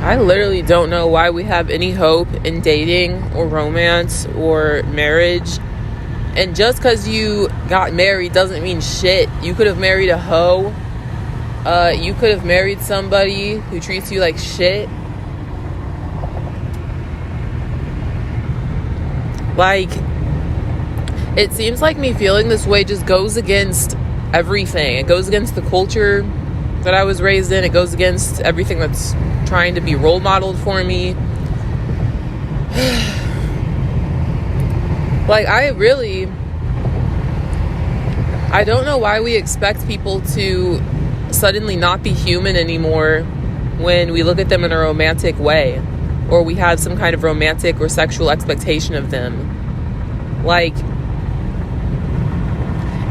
I literally don't know why we have any hope in dating or romance or marriage. And just because you got married doesn't mean shit. You could have married a hoe. You could have married somebody who treats you like shit. Like, it seems like me feeling this way just goes against everything. It goes against the culture that I was raised in. It goes against everything that's trying to be role modeled for me. Like, I don't know why we expect people to suddenly not be human anymore when we look at them in a romantic way, or we have some kind of romantic or sexual expectation of them. Like,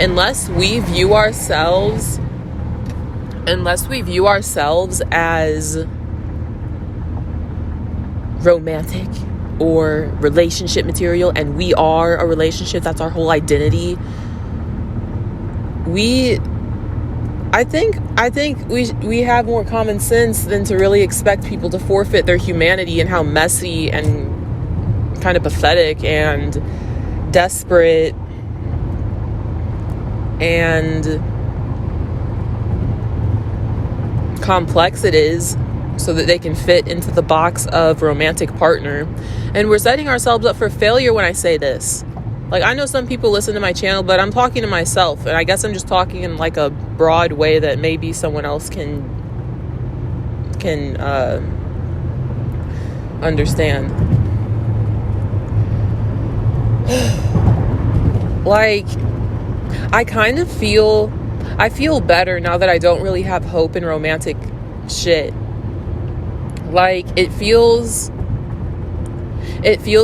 unless we view ourselves as romantic or relationship material, and we are a relationship, that's our whole identity, I think we have more common sense than to really expect people to forfeit their humanity and how messy and kind of pathetic and desperate and complex it is, so that they can fit into the box of romantic partner. And we're setting ourselves up for failure when I say this. Like, I know some people listen to my channel, but I'm talking to myself, and I guess I'm just talking in like a broad way that maybe someone else can understand. Like, I feel better now that I don't really have hope in romantic shit. Like, it feels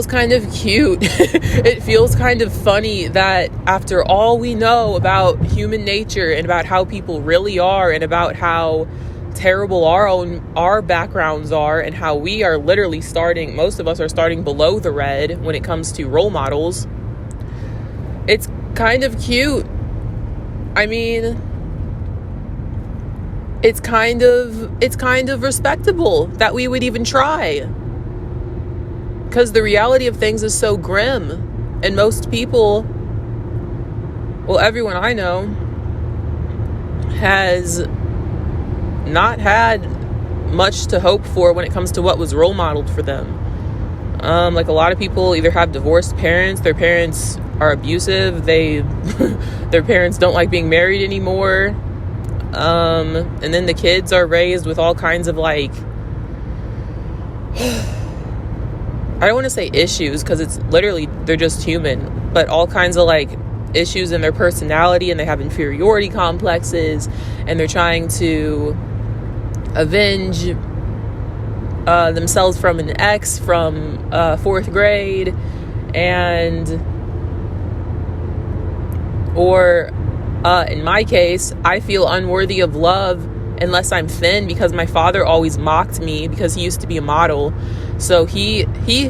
kind of cute. It feels kind of funny that after all we know about human nature and about how people really are and about how terrible our backgrounds are and how we are literally most of us are starting below the red when it comes to role models. It's kind of cute. I mean, it's kind of respectable that we would even try. Because the reality of things is so grim. And most people, well, everyone I know has not had much to hope for when it comes to what was role modeled for them. Like, a lot of people either have divorced parents, their parents are abusive, their parents don't like being married anymore. And then the kids are raised with all kinds of, like, I don't want to say issues, because it's literally, they're just human, but all kinds of, like, issues in their personality, and they have inferiority complexes, and they're trying to avenge themselves from an ex from 4th grade, or in my case, I feel unworthy of love unless I'm thin, because my father always mocked me because he used to be a model. So he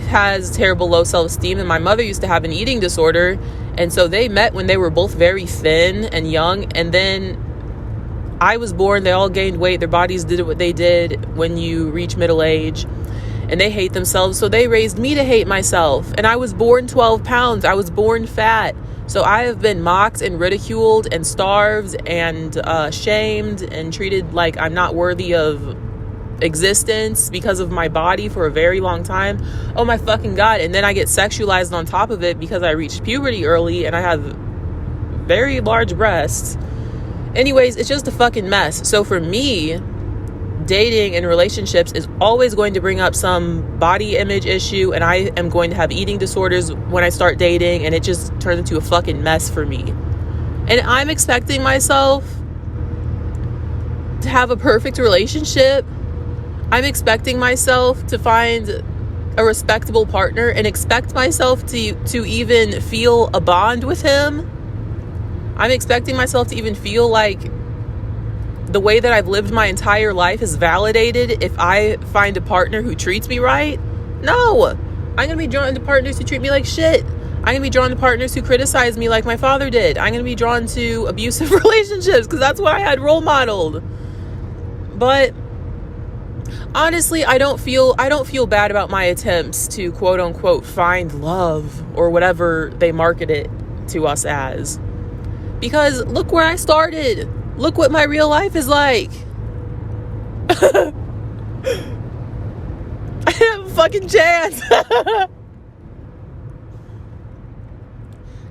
has terrible low self-esteem, and my mother used to have an eating disorder, and so they met when they were both very thin and young, and then I was born, they all gained weight, their bodies did what they did when you reach middle age, and they hate themselves, so they raised me to hate myself. And I was born 12 pounds, I was born fat, so I have been mocked and ridiculed and starved and shamed and treated like I'm not worthy of existence because of my body for a very long time. Oh my fucking god. And then I get sexualized on top of it because I reached puberty early and I have very large breasts. Anyways, it's just a fucking mess. So for me, dating and relationships is always going to bring up some body image issue, and I am going to have eating disorders when I start dating, and it just turns into a fucking mess for me. And I'm expecting myself to have a perfect relationship. I'm expecting myself to find a respectable partner and expect myself to even feel a bond with him. I'm expecting myself to even feel like the way that I've lived my entire life is validated if I find a partner who treats me right. No, I'm going to be drawn to partners who treat me like shit. I'm going to be drawn to partners who criticize me like my father did. I'm going to be drawn to abusive relationships because that's what I had role modeled. But honestly, I don't feel bad about my attempts to quote unquote find love or whatever they market it to us as. Because look where I started. Look what my real life is like. I didn't have a fucking chance.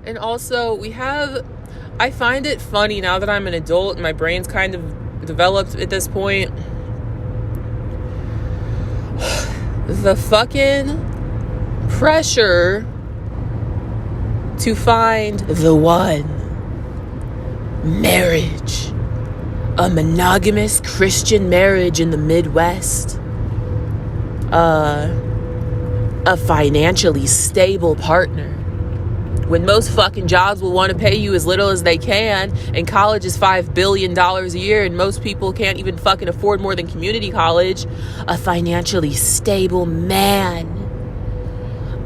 And also, I find it funny now that I'm an adult and my brain's kind of developed at this point. The fucking pressure to find the one. Marriage. A monogamous Christian marriage in the Midwest. A financially stable partner. When most fucking jobs will want to pay you as little as they can, and college is $5 billion a year, and most people can't even fucking afford more than community college. A financially stable man.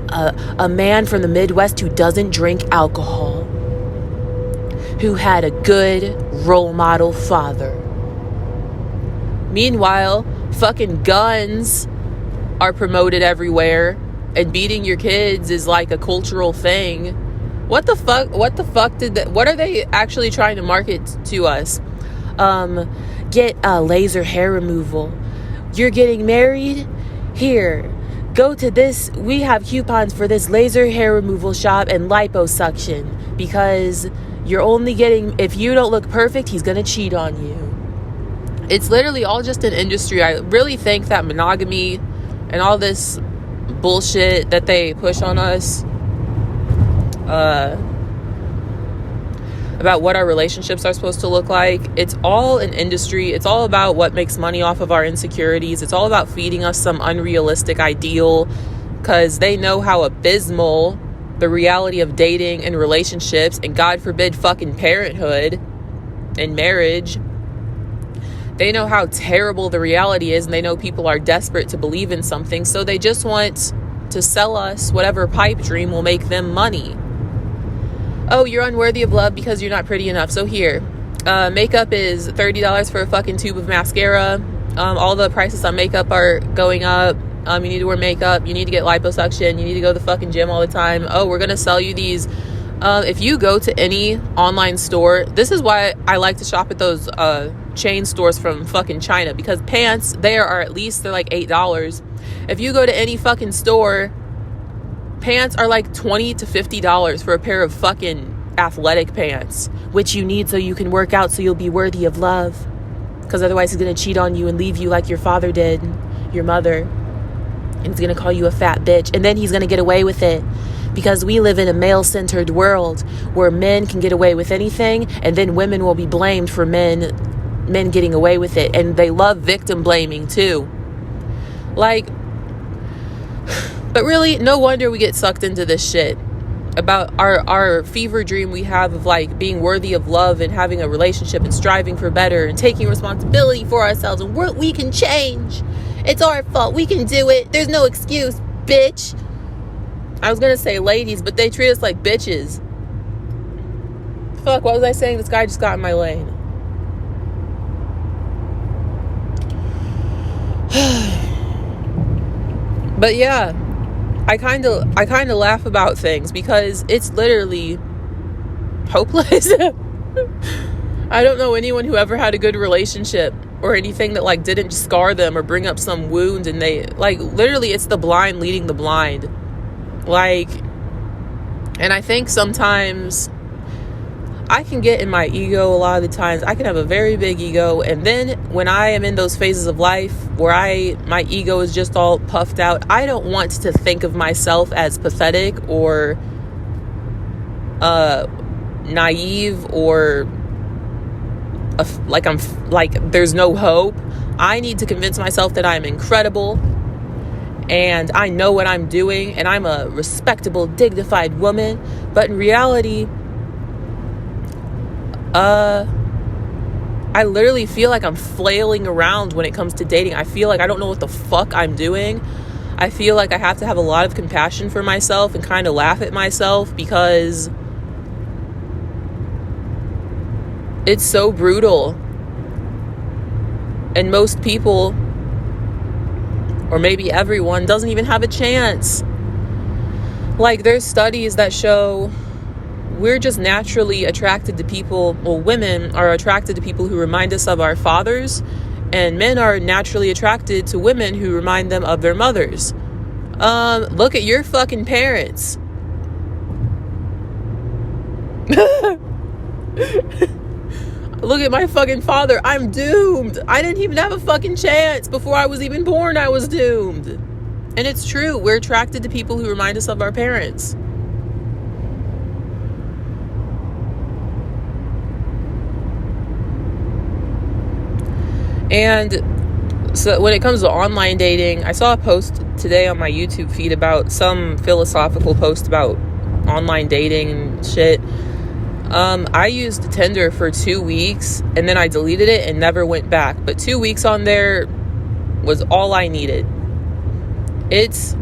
A man from the Midwest who doesn't drink alcohol. Who had a good role model father. Meanwhile, fucking guns are promoted everywhere, and beating your kids is like a cultural thing. What the fuck what are they actually trying to market to us? Get laser hair removal. You're getting married? Here, go to this. We have coupons for this laser hair removal shop and liposuction, because you're only getting, if you don't look perfect, he's gonna cheat on you. It's literally all just an industry. I really think that monogamy and all this bullshit that they push on us about what our relationships are supposed to look like, it's all an industry. It's all about what makes money off of our insecurities. It's all about feeding us some unrealistic ideal, because they know how abysmal the reality of dating and relationships, and God forbid fucking parenthood and marriage. They know how terrible the reality is, and they know people are desperate to believe in something, so they just want to sell us whatever pipe dream will make them money. Oh, you're unworthy of love because you're not pretty enough. So here, makeup is $30 for a fucking tube of mascara. All the prices on makeup are going up. You need to wear makeup. You need to get liposuction. You need to go to the fucking gym all the time. Oh, we're going to sell you these. If you go to any online store, this is why I like to shop at those chain stores from fucking China, because pants there are they're like $8. If you go to any fucking store, pants are like $20 to $50 for a pair of fucking athletic pants, which you need so you can work out, so you'll be worthy of love, because otherwise he's going to cheat on you and leave you like your father did, your mother, and he's going to call you a fat bitch, and then he's going to get away with it, because we live in a male-centered world where men can get away with anything, and then women will be blamed for men getting away with it, and they love victim blaming too. Like, but really, no wonder we get sucked into this shit about our fever dream we have of like being worthy of love and having a relationship and striving for better and taking responsibility for ourselves, and we can change. It's our fault. We can do it. There's no excuse, bitch. I was gonna say ladies, but they treat us like bitches. Fuck, what was I saying? This guy just got in my lane. But yeah, I kind of laugh about things because it's literally hopeless. I don't know anyone who ever had a good relationship or anything that like didn't scar them or bring up some wound, and they like literally it's the blind leading the blind. Like, and I think sometimes I can get in my ego a lot of the times. I can have a very big ego, and then when I am in those phases of life where my ego is just all puffed out, I don't want to think of myself as pathetic or naive or like there's no hope. I need to convince myself that I'm incredible and I know what I'm doing and I'm a respectable, dignified woman. But in reality, I literally feel like I'm flailing around when it comes to dating. I feel like I don't know what the fuck I'm doing. I feel like I have to have a lot of compassion for myself and kind of laugh at myself because it's so brutal. And most people or maybe everyone, doesn't even have a chance. Like, there's studies that show we're just naturally attracted to people, well, women are attracted to people who remind us of our fathers, and men are naturally attracted to women who remind them of their mothers. Look at your fucking parents. Look at my fucking father. I'm doomed. I didn't even have a fucking chance. Before I was even born, I was doomed. And it's true. We're attracted to people who remind us of our parents. And so when it comes to online dating, I saw a post today on my YouTube feed about some philosophical post about online dating and shit. I used Tinder for 2 weeks and then I deleted it and never went back. But 2 weeks on there was all I needed. It's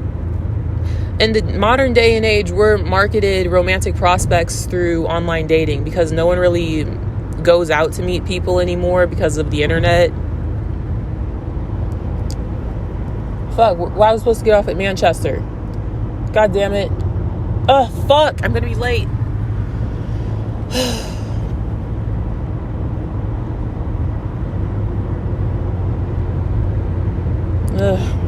in the modern day and age, we're marketed romantic prospects through online dating because no one really goes out to meet people anymore because of the internet. Fuck, why was I supposed to get off at Manchester? God damn it. Ugh, fuck, I'm gonna be late. Ugh.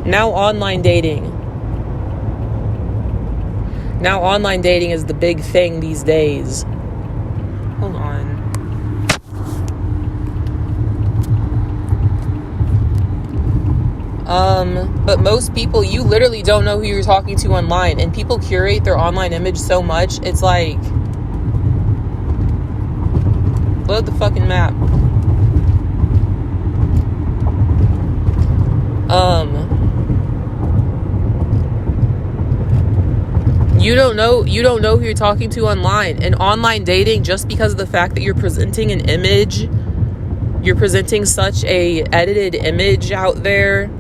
Now online dating. Now online dating is the big thing these days. Hold on. But most people, you literally don't know who you're talking to online, and people curate their online image so much, it's like, load the fucking map. You don't know who you're talking to online. And online dating, just because of the fact that you're presenting an image, you're presenting such a edited image out there,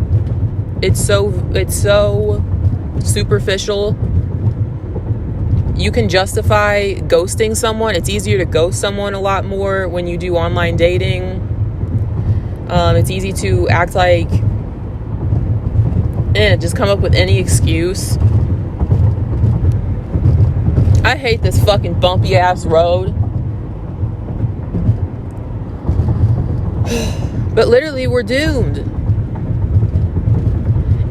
it's so superficial. You can justify ghosting someone. It's easier to ghost someone a lot more when you do online dating. It's easy to act like, just come up with any excuse. I hate this fucking bumpy ass road. But literally, we're doomed.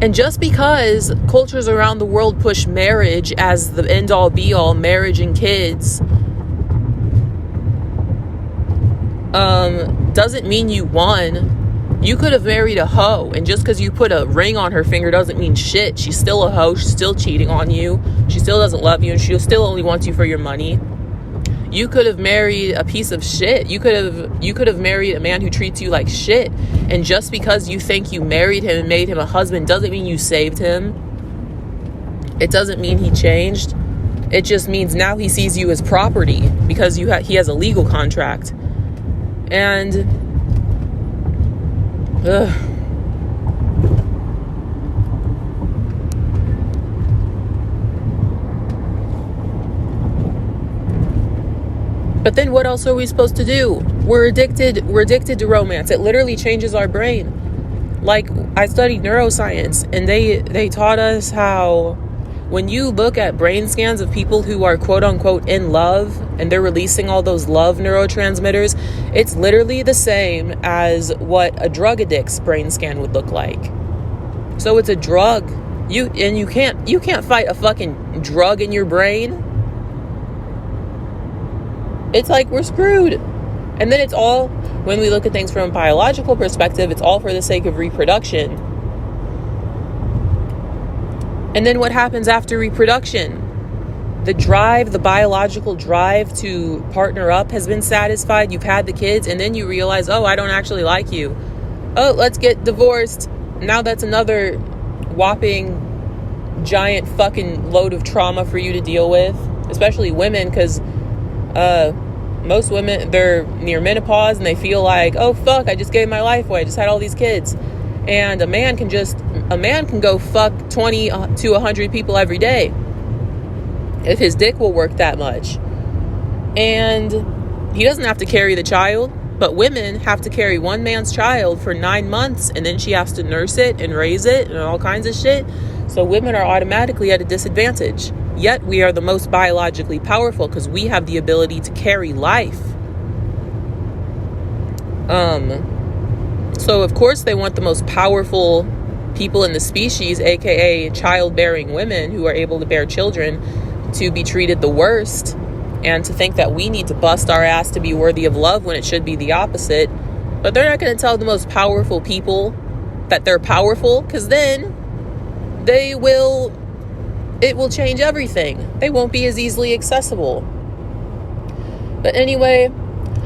And just because cultures around the world push marriage as the end all be all, marriage and kids, doesn't mean you won. You could have married a hoe, and just because you put a ring on her finger doesn't mean shit. She's still a hoe. She's still cheating on you. She still doesn't love you, and she still only wants you for your money. You could have married a piece of shit. You could have married a man who treats you like shit. And just because you think you married him and made him a husband doesn't mean you saved him. It doesn't mean he changed. It just means now he sees you as property because he has a legal contract. And but then what else are we supposed to do? We're addicted to romance. It literally changes our brain. Like, I studied neuroscience, and they taught us how when you look at brain scans of people who are quote unquote in love and they're releasing all those love neurotransmitters, it's literally the same as what a drug addict's brain scan would look like. So it's a drug. You can't fight a fucking drug in your brain. It's like we're screwed. And then it's all, when we look at things from a biological perspective, it's all for the sake of reproduction. And then what happens after reproduction? The biological drive to partner up has been satisfied. You've had the kids, and then you realize, oh, I don't actually like you. Oh, let's get divorced. Now that's another whopping giant fucking load of trauma for you to deal with, especially women, because most women, they're near menopause and they feel like, oh fuck, I just gave my life away, I just had all these kids. And a man can go fuck 20 to 100 people every day. if his dick will work that much. And he doesn't have to carry the child, but women have to carry one man's child for 9 months, and then she has to nurse it and raise it and all kinds of shit. So women are automatically at a disadvantage. Yet we are the most biologically powerful because we have the ability to carry life. So of course they want the most powerful people in the species, aka childbearing women who are able to bear children, to be treated the worst, and to think that we need to bust our ass to be worthy of love when it should be the opposite. But they're not going to tell the most powerful people that they're powerful, because then it will change everything. They won't be as easily accessible. But anyway,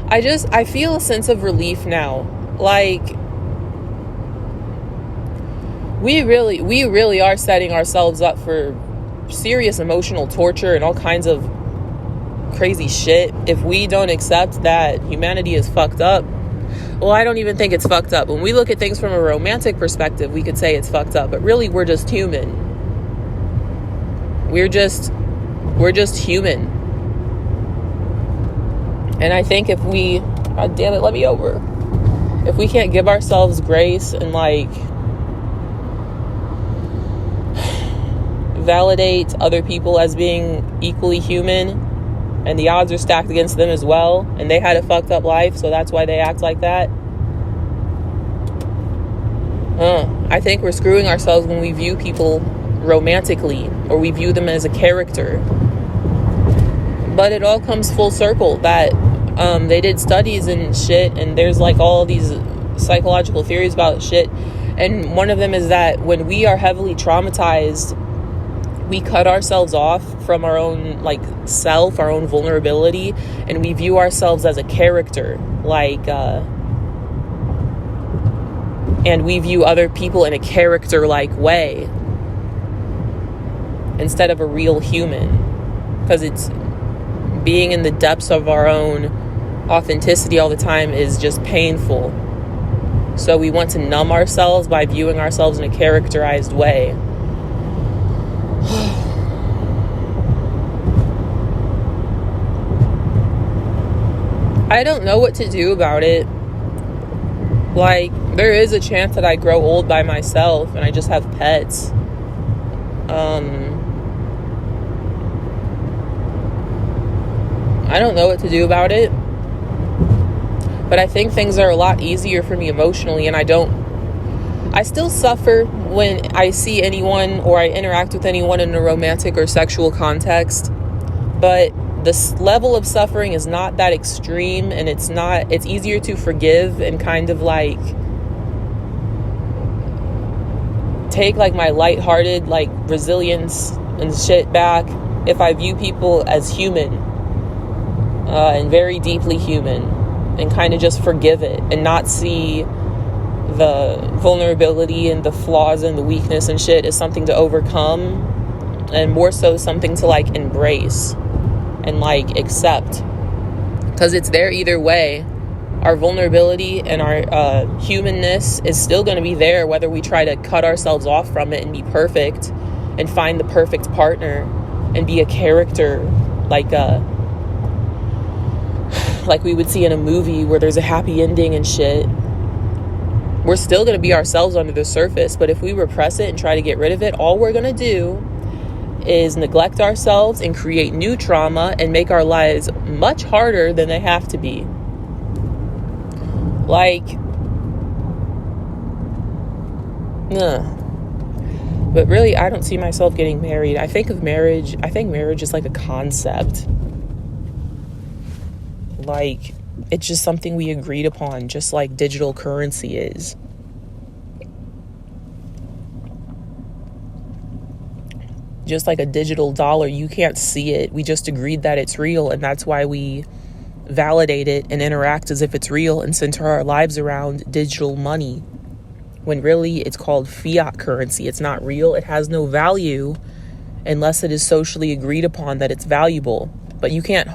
I feel a sense of relief now. Like, we really are setting ourselves up for serious emotional torture and all kinds of crazy shit if we don't accept that humanity is fucked up. Well, I don't even think it's fucked up. When we look at things from a romantic perspective, we could say it's fucked up, but really we're just human. We're just human. And I think if we, God damn it, let me over. If we can't give ourselves grace and like validate other people as being equally human, and the odds are stacked against them as well, and they had a fucked up life, so that's why they act like that. I think we're screwing ourselves when we view people romantically, or we view them as a character. But it all comes full circle that they did studies and shit, and there's like all these psychological theories about shit, and one of them is that when we are heavily traumatized, we cut ourselves off from our own like self, our own vulnerability, and we view ourselves as a character, like and we view other people in a character-like way instead of a real human, because it's being in the depths of our own authenticity all the time is just painful. So we want to numb ourselves by viewing ourselves in a characterized way. I don't know what to do about it. Like, there is a chance that I grow old by myself and I just have pets. I don't know what to do about it. But I think things are a lot easier for me emotionally, and I still suffer when I see anyone or I interact with anyone in a romantic or sexual context. But this level of suffering is not that extreme, and it's easier to forgive and kind of like take like my lighthearted like resilience and shit back if I view people as human and very deeply human, and kind of just forgive it and not see the vulnerability and the flaws and the weakness and shit as something to overcome, and more so something to like embrace and like accept, because it's there either way. Our vulnerability and our humanness is still going to be there, whether we try to cut ourselves off from it and be perfect and find the perfect partner and be a character like we would see in a movie where there's a happy ending and shit. We're still going to be ourselves under the surface, but if we repress it and try to get rid of it, all we're going to do is neglect ourselves and create new trauma and make our lives much harder than they have to be. Like, but really, I don't see myself getting married. I think marriage is like a concept. Like, it's just something we agreed upon, just like digital currency is. Just like a digital dollar, you can't see it. We just agreed that it's real, and that's why we validate it and interact as if it's real and center our lives around digital money, when really it's called fiat currency. It's not real. It has no value unless it is socially agreed upon that it's valuable. But you can't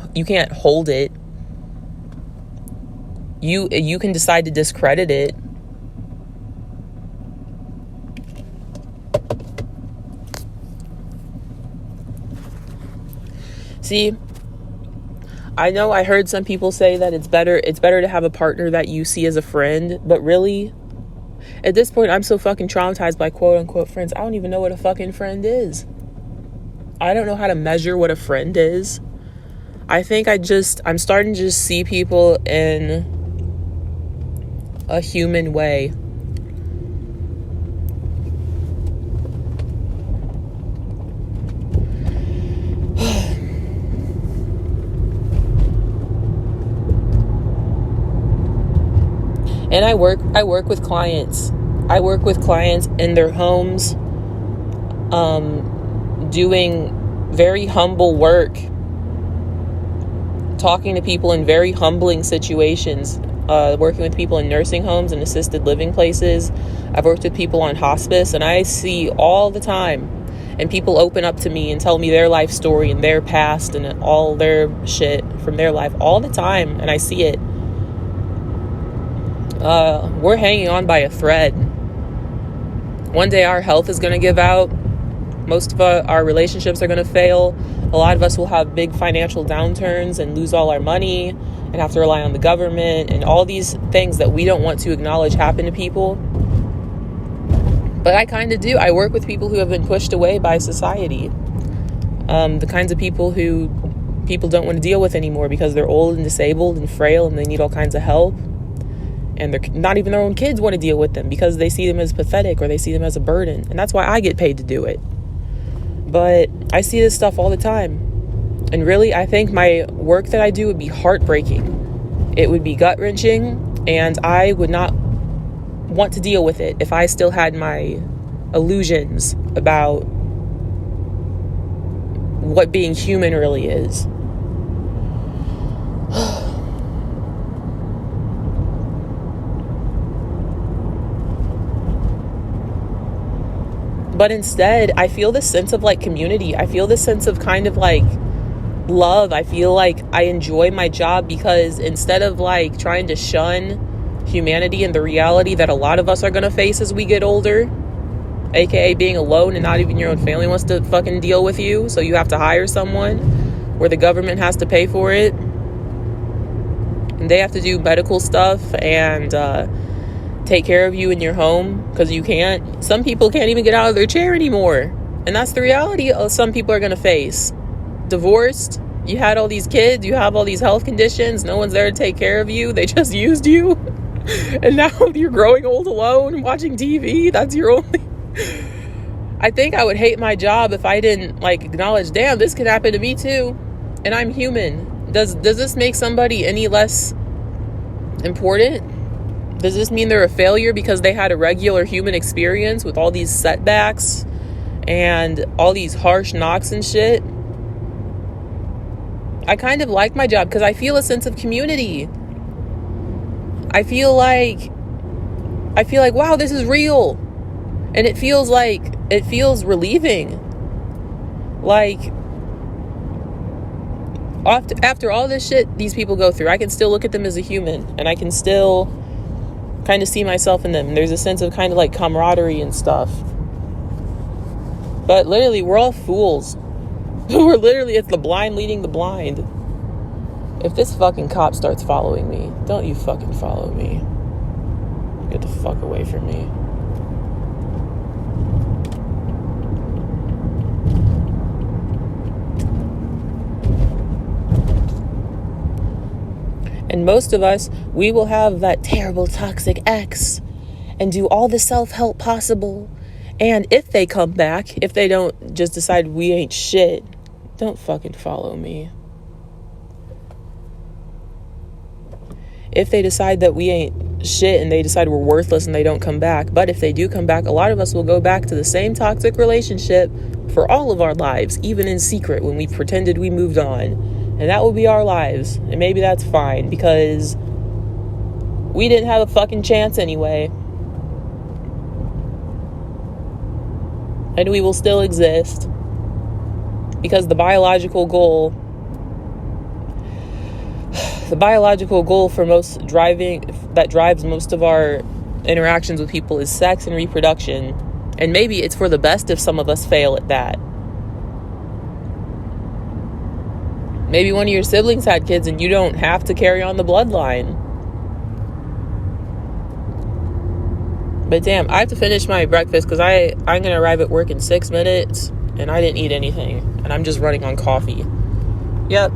hold it. You can decide to discredit it. See, I know I heard some people say that it's better to have a partner that you see as a friend, but really, at this point, I'm so fucking traumatized by quote unquote friends. I don't even know what a fucking friend is. I don't know how to measure what a friend is. I think I'm starting to just see people in a human way. And I work with clients. I work with clients in their homes, doing very humble work, talking to people in very humbling situations, working with people in nursing homes and assisted living places. I've worked with people on hospice, and I see all the time, and people open up to me and tell me their life story and their past and all their shit from their life all the time, and I see it. We're hanging on by a thread. One day our health is going to give out. Most of our relationships are going to fail. A lot of us will have big financial downturns and lose all our money and have to rely on the government and all these things that we don't want to acknowledge happen to people. But I kind of do. I work with people who have been pushed away by society. The kinds of people who people don't want to deal with anymore because they're old and disabled and frail and they need all kinds of help. And they're not even their own kids want to deal with them because they see them as pathetic or they see them as a burden. And that's why I get paid to do it. But I see this stuff all the time. And really, I think my work that I do would be heartbreaking. It would be gut-wrenching, and I would not want to deal with it if I still had my illusions about what being human really is. But instead, I feel this sense of like community. I feel this sense of kind of like love. I feel like I enjoy my job because instead of like trying to shun humanity and the reality that a lot of us are going to face as we get older, aka being alone and not even your own family wants to fucking deal with you, so you have to hire someone where the government has to pay for it and they have to do medical stuff and take care of you in your home because you can't. Some people can't even get out of their chair anymore, and that's the reality some people are going to face. Divorced, you had all these kids, you have all these health conditions, no one's there to take care of you, they just used you, and now you're growing old alone watching TV. That's your only... I think I would hate my job if I didn't like acknowledge, damn, this could happen to me too, and I'm human. Does this make somebody any less important? Does this mean they're a failure because they had a regular human experience with all these setbacks and all these harsh knocks and shit? I kind of like my job because I feel a sense of community. I feel like, wow, this is real. And it feels relieving. Like, after all this shit these people go through, I can still look at them as a human, and I can still kind of see myself in them. There's a sense of kind of like camaraderie and stuff. But literally, we're all fools. It's the blind leading the blind. If this fucking cop starts following me, don't you fucking follow me. Get the fuck away from me. And most of us, we will have that terrible toxic ex and do all the self-help possible. And if they come back, if they don't just decide we ain't shit, don't fucking follow me. If they decide that we ain't shit and they decide we're worthless and they don't come back, but if they do come back, a lot of us will go back to the same toxic relationship for all of our lives, even in secret when we pretended we moved on. And that will be our lives. And maybe that's fine because we didn't have a fucking chance anyway. And we will still exist. Because the biological goal for that drives most of our interactions with people is sex and reproduction. And maybe it's for the best if some of us fail at that. Maybe one of your siblings had kids and you don't have to carry on the bloodline. But damn, I have to finish my breakfast because I'm going to arrive at work in 6 minutes and I didn't eat anything. And I'm just running on coffee. Yep.